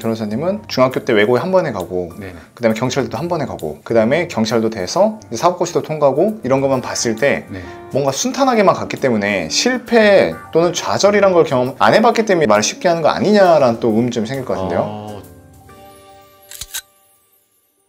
변호사님은 중학교 때 외고에 한 번에 가고 네네. 그 다음에 경찰도 한 번에 가고 그 다음에 경찰도 돼서 사법고시도 통과하고 이런 것만 봤을 때 네. 뭔가 순탄하게만 갔기 때문에 실패 또는 좌절이란 걸 경험 안 해봤기 때문에 말을 쉽게 하는 거 아니냐라는 또 의문점이 생길 것 같은데요.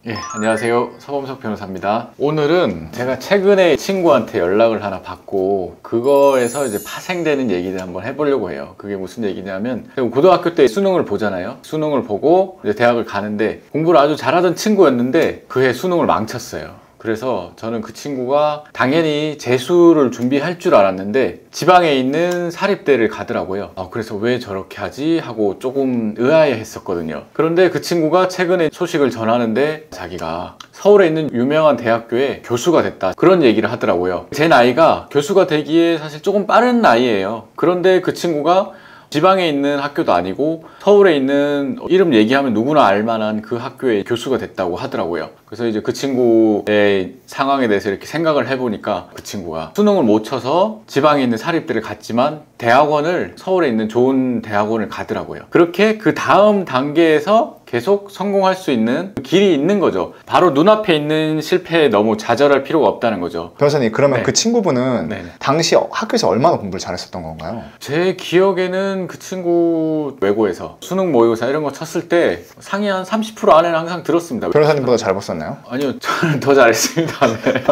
예, 안녕하세요. 서범석 변호사입니다. 오늘은 제가 최근에 친구한테 연락을 하나 받고 그거에서 이제 파생되는 얘기를 한번 해보려고 해요. 그게 무슨 얘기냐면 고등학교 때 수능을 보잖아요. 수능을 보고 이제 대학을 가는데 공부를 아주 잘하던 친구였는데 그해 수능을 망쳤어요. 그래서 저는 그 친구가 당연히 재수를 준비할 줄 알았는데 지방에 있는 사립대를 가더라고요. 그래서 왜 저렇게 하지? 하고 조금 의아해 했었거든요. 그런데 그 친구가 최근에 소식을 전하는데 자기가 서울에 있는 유명한 대학교에 교수가 됐다, 그런 얘기를 하더라고요. 제 나이가 교수가 되기에 사실 조금 빠른 나이예요. 그런데 그 친구가 지방에 있는 학교도 아니고 서울에 있는, 이름 얘기하면 누구나 알만한 그 학교에 교수가 됐다고 하더라고요. 그래서 이제 그 친구의 상황에 대해서 이렇게 생각을 해보니까 그 친구가 수능을 못 쳐서 지방에 있는 사립대를 갔지만 대학원을, 서울에 있는 좋은 대학원을 가더라고요. 그렇게 그 다음 단계에서 계속 성공할 수 있는 길이 있는 거죠. 바로 눈앞에 있는 실패에 너무 좌절할 필요가 없다는 거죠. 변호사님, 그러면 네. 그 친구분은 네네. 당시 학교에서 얼마나 공부를 잘했었던 건가요? 제 기억에는 그 친구 외고에서 수능 모의고사 이런 거 쳤을 때 상위 한 30% 안에는 항상 들었습니다. 변호사님보다 잘 봤었나요? 아니요, 저는 더 잘했습니다. 네.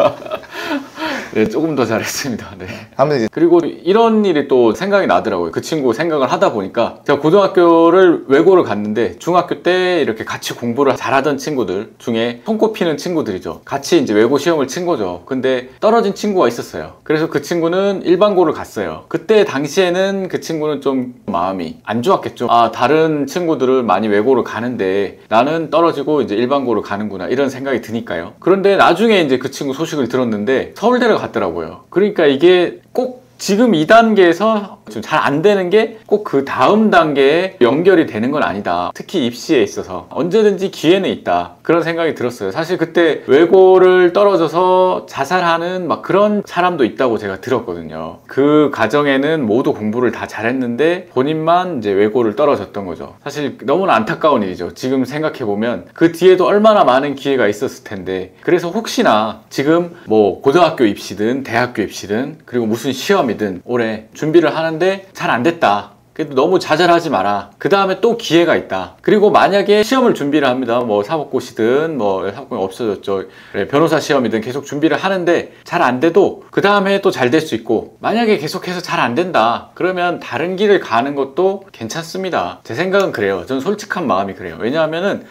네, 조금 더 잘했습니다. 네. 그리고 이런 일이 또 생각이 나더라고요. 그 친구 생각을 하다 보니까 제가 고등학교를 외고를 갔는데 중학교 때 이렇게 같이 공부를 잘하던 친구들 중에 손꼽히는 친구들이죠. 같이 이제 외고 시험을 친 거죠. 근데 떨어진 친구가 있었어요. 그래서 그 친구는 일반고를 갔어요. 그때 당시에는 그 친구는 좀 마음이 안 좋았겠죠. 다른 친구들은 많이 외고를 가는데 나는 떨어지고 이제 일반고를 가는구나, 이런 생각이 드니까요. 그런데 나중에 이제 그 친구 소식을 들었는데 서울대를 갔더라고요. 그러니까 이게 꼭 지금 이 단계에서 좀 잘 안 되는 게 꼭 그 다음 단계에 연결이 되는 건 아니다. 특히 입시에 있어서 언제든지 기회는 있다, 그런 생각이 들었어요. 사실 그때 외고를 떨어져서 자살하는 막 그런 사람도 있다고 제가 들었거든요. 그 가정에는 모두 공부를 다 잘했는데 본인만 이제 외고를 떨어졌던 거죠. 사실 너무나 안타까운 일이죠. 지금 생각해보면 그 뒤에도 얼마나 많은 기회가 있었을 텐데. 그래서 혹시나 지금 뭐 고등학교 입시든 대학교 입시든 그리고 무슨 시험이든 올해 준비를 하는데 잘 안 됐다. 그래도 너무 좌절하지 마라. 그 다음에 또 기회가 있다. 그리고 만약에 시험을 준비를 합니다. 뭐 사법고시든 뭐 사법고시 없어졌죠. 변호사 시험이든 계속 준비를 하는데 잘 안 돼도 그 다음에 또 잘 될 수 있고, 만약에 계속해서 잘 안 된다 그러면 다른 길을 가는 것도 괜찮습니다. 제 생각은 그래요. 저는 솔직한 마음이 그래요. 왜냐하면은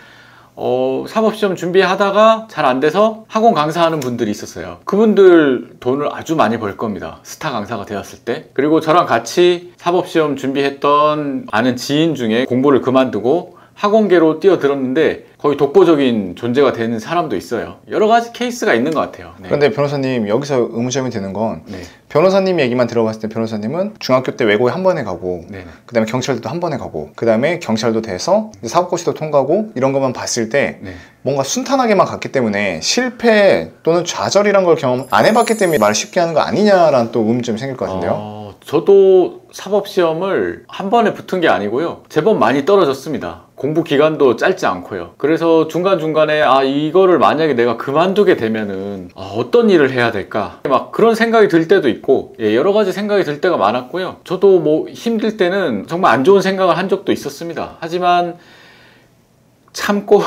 사법시험 준비하다가 잘 안 돼서 학원 강사하는 분들이 있었어요. 그분들 돈을 아주 많이 벌 겁니다. 스타 강사가 되었을 때. 그리고 저랑 같이 사법시험 준비했던 아는 지인 중에 공부를 그만두고 학원계로 뛰어들었는데 거의 독보적인 존재가 되는 사람도 있어요. 여러 가지 케이스가 있는 것 같아요. 네. 그런데 변호사님, 여기서 의문점이 드는 건 네. 변호사님 얘기만 들어봤을 때 변호사님은 중학교 때 외고에 한 번에 가고 네. 그 다음에 경찰도 한 번에 가고 그 다음에 경찰도 돼서 사법고시도 통과하고 이런 것만 봤을 때 네. 뭔가 순탄하게만 갔기 때문에 실패 또는 좌절이란 걸 경험 안 해봤기 때문에 말을 쉽게 하는 거 아니냐라는 또 의문점이 생길 것 같은데요. 저도 사법시험을 한 번에 붙은 게 아니고요. 제법 많이 떨어졌습니다. 공부 기간도 짧지 않고요. 그래서 중간중간에 이거를 만약에 내가 그만두게 되면은 어떤 일을 해야 될까, 막 그런 생각이 들 때도 있고, 여러 가지 생각이 들 때가 많았고요. 저도 뭐 힘들 때는 정말 안 좋은 생각을 한 적도 있었습니다. 하지만 참고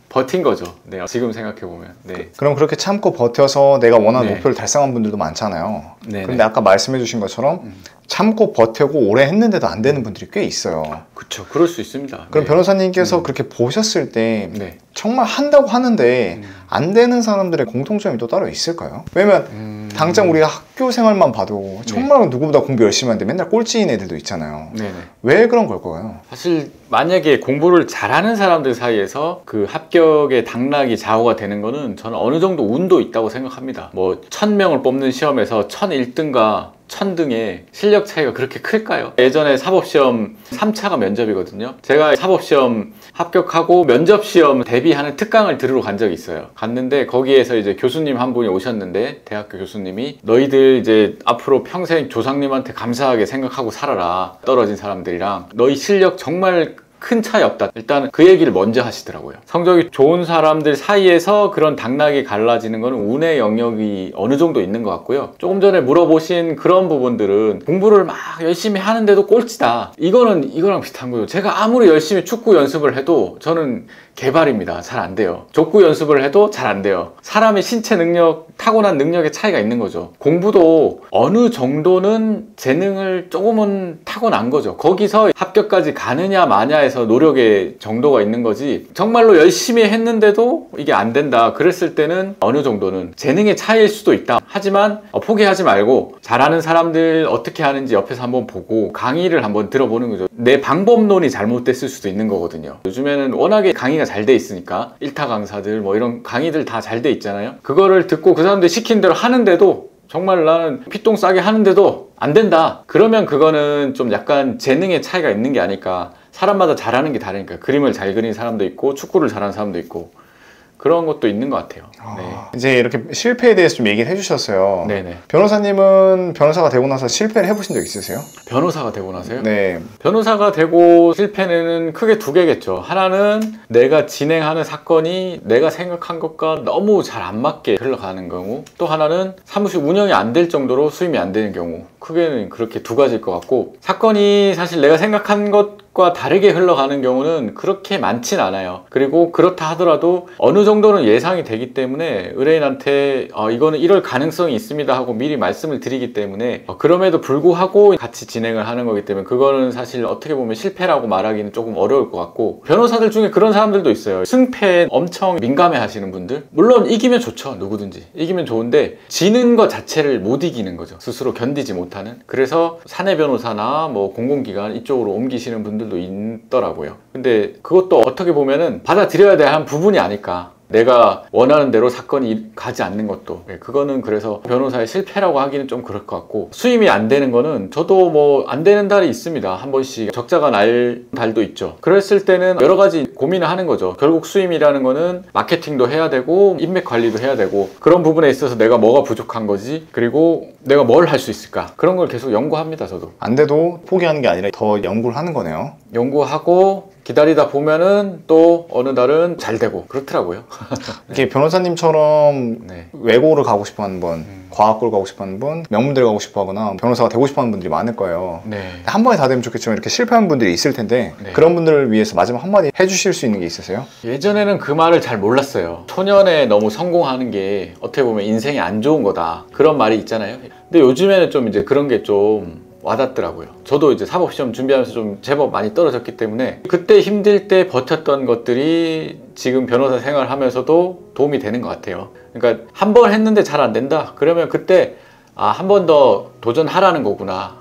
버틴 거죠. 네, 지금 생각해보면. 네. 그럼 그렇게 참고 버텨서 내가 원하는 네. 목표를 달성한 분들도 많잖아요. 네. 그런데 아까 말씀해 주신 것처럼 참고 버티고 오래 했는데도 안 되는 분들이 꽤 있어요. 그렇죠. 그럴 수 있습니다. 그럼 네. 변호사님께서 그렇게 보셨을 때 네. 정말 한다고 하는데 안 되는 사람들의 공통점이 또 따로 있을까요? 왜냐면 당장 우리가 학교 생활만 봐도 정말 누구보다 공부 열심히 하는데 맨날 꼴찌인 애들도 있잖아요. 네네. 왜 그런 걸까요? 사실 만약에 공부를 잘하는 사람들 사이에서 그 합격의 당락이 좌우가 되는 거는 저는 어느 정도 운도 있다고 생각합니다. 뭐 1000명을 뽑는 시험에서 1001등과 1000등의 실력 차이가 그렇게 클까요? 예전에 사법시험 3차가 면접이거든요. 제가 사법시험 합격하고 면접시험 대비하는 특강을 들으러 간 적이 있어요. 갔는데 거기에서 이제 교수님 한 분이 오셨는데, 대학교 교수님이 너희들 이제 앞으로 평생 조상님한테 감사하게 생각하고 살아라. 떨어진 사람들이랑 너희 실력 정말 큰 차이 없다. 일단 그 얘기를 먼저 하시더라고요. 성적이 좋은 사람들 사이에서 그런 당락이 갈라지는 거는 운의 영역이 어느 정도 있는 것 같고요. 조금 전에 물어보신 그런 부분들은 공부를 막 열심히 하는데도 꼴찌다. 이거랑 비슷한 거예요. 제가 아무리 열심히 축구 연습을 해도 저는 개발입니다. 잘 안 돼요. 족구 연습을 해도 잘 안 돼요. 사람의 신체 능력, 타고난 능력의 차이가 있는 거죠. 공부도 어느 정도는 재능을 조금은 타고난 거죠. 거기서 합격까지 가느냐 마냐에서 노력의 정도가 있는 거지, 정말로 열심히 했는데도 이게 안 된다 그랬을 때는 어느 정도는 재능의 차이일 수도 있다. 하지만 포기하지 말고 잘하는 사람들 어떻게 하는지 옆에서 한번 보고 강의를 한번 들어보는 거죠. 내 방법론이 잘못됐을 수도 있는 거거든요. 요즘에는 워낙에 강의가 잘 돼 있으니까 일타 강사들 뭐 이런 강의들 다 잘 돼 있잖아요. 그거를 듣고 그 사람들이 시킨 대로 하는데도 정말 나는 피똥 싸게 하는데도 안 된다. 그러면 그거는 좀 약간 재능의 차이가 있는 게 아닐까. 사람마다 잘하는 게 다르니까. 그림을 잘 그리는 사람도 있고 축구를 잘하는 사람도 있고 그런 것도 있는 것 같아요. 네. 이제 이렇게 실패에 대해서 좀 얘기를 해주셨어요. 네네. 변호사님은 변호사가 되고 나서 실패를 해보신 적 있으세요? 변호사가 되고 나서요? 네. 변호사가 되고 실패는 크게 두 개겠죠. 하나는 내가 진행하는 사건이 내가 생각한 것과 너무 잘 안 맞게 흘러가는 경우, 또 하나는 사무실 운영이 안 될 정도로 수임이 안 되는 경우. 크게는 그렇게 두 가지일 것 같고, 사건이 사실 내가 생각한 것과 다르게 흘러가는 경우는 그렇게 많진 않아요. 그리고 그렇다 하더라도 어느 정도는 예상이 되기 때문에 의뢰인한테 이거는 이럴 가능성이 있습니다 하고 미리 말씀을 드리기 때문에, 그럼에도 불구하고 같이 진행을 하는 거기 때문에 그거는 사실 어떻게 보면 실패라고 말하기는 조금 어려울 것 같고, 변호사들 중에 그런 사람들도 있어요. 승패에 엄청 민감해 하시는 분들. 물론 이기면 좋죠. 누구든지 이기면 좋은데 지는 것 자체를 못 이기는 거죠. 스스로 견디지 못하는. 그래서 사내 변호사나 뭐 공공기관 이쪽으로 옮기시는 분들도 있더라고요. 근데 그것도 어떻게 보면은 받아들여야 될 한 부분이 아닐까. 내가 원하는 대로 사건이 가지 않는 것도. 그거는 그래서 변호사의 실패라고 하기는 좀 그럴 것 같고, 수임이 안 되는 거는 저도 뭐 안 되는 달이 있습니다. 한 번씩 적자가 날 달도 있죠. 그랬을 때는 여러 가지 고민을 하는 거죠. 결국 수임이라는 거는 마케팅도 해야 되고 인맥 관리도 해야 되고, 그런 부분에 있어서 내가 뭐가 부족한 거지, 그리고 내가 뭘 할 수 있을까, 그런 걸 계속 연구합니다. 저도 안 돼도 포기하는 게 아니라 더 연구를 하는 거네요. 연구하고 기다리다 보면은 또 어느 달은 잘 되고 그렇더라고요. 이렇게 변호사님처럼 네. 외고를 가고 싶어하는 분, 과학고를 가고 싶어하는 분, 명문대를 가고 싶어하거나 변호사가 되고 싶어하는 분들이 많을 거예요. 네. 한 번에 다 되면 좋겠지만 이렇게 실패한 분들이 있을 텐데, 네. 그런 분들을 위해서 마지막 한마디 해주실 수 있는 게 있으세요? 예전에는 그 말을 잘 몰랐어요. 초년에 너무 성공하는 게 어떻게 보면 인생이 안 좋은 거다, 그런 말이 있잖아요. 근데 요즘에는 좀 이제 그런 게 좀 와닿더라고요. 저도 이제 사법시험 준비하면서 좀 제법 많이 떨어졌기 때문에 그때 힘들 때 버텼던 것들이 지금 변호사 생활하면서도 도움이 되는 것 같아요. 그러니까 한 번 했는데 잘 안 된다? 그러면 그때 한 번 더 도전하라는 거구나.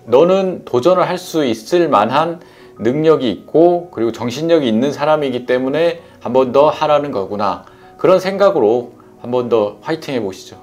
너는 도전을 할 수 있을 만한 능력이 있고 그리고 정신력이 있는 사람이기 때문에 한 번 더 하라는 거구나. 그런 생각으로 한 번 더 화이팅 해보시죠.